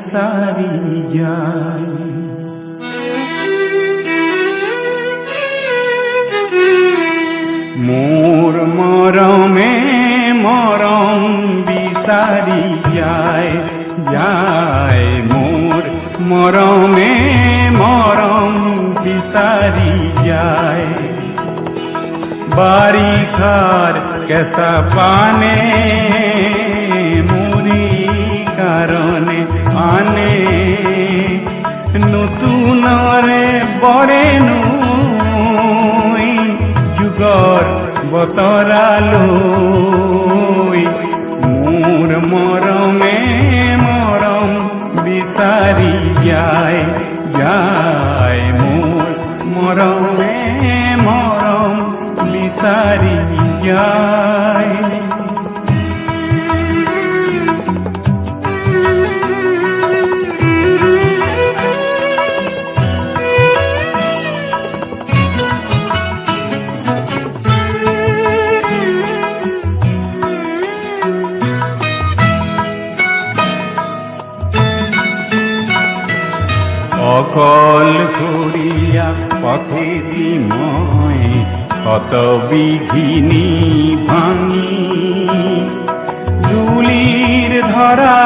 বিসারি যায়। মোর মরমে মরম বিসারি যায় যায়, মোর মরমে মরম বিসারি যায়। বারিখার কেসা পানে মুরি কারণে আনে, নতুনরে বরে নুই যুগর বতরালই। মোর মরমে মরম বিসারি যায় যায়, মোর মরমে মরম বিসারি যায়। অকল করিয়া পথে দিময় কত বিঘিনি ভাঙি, ধুলির ধরা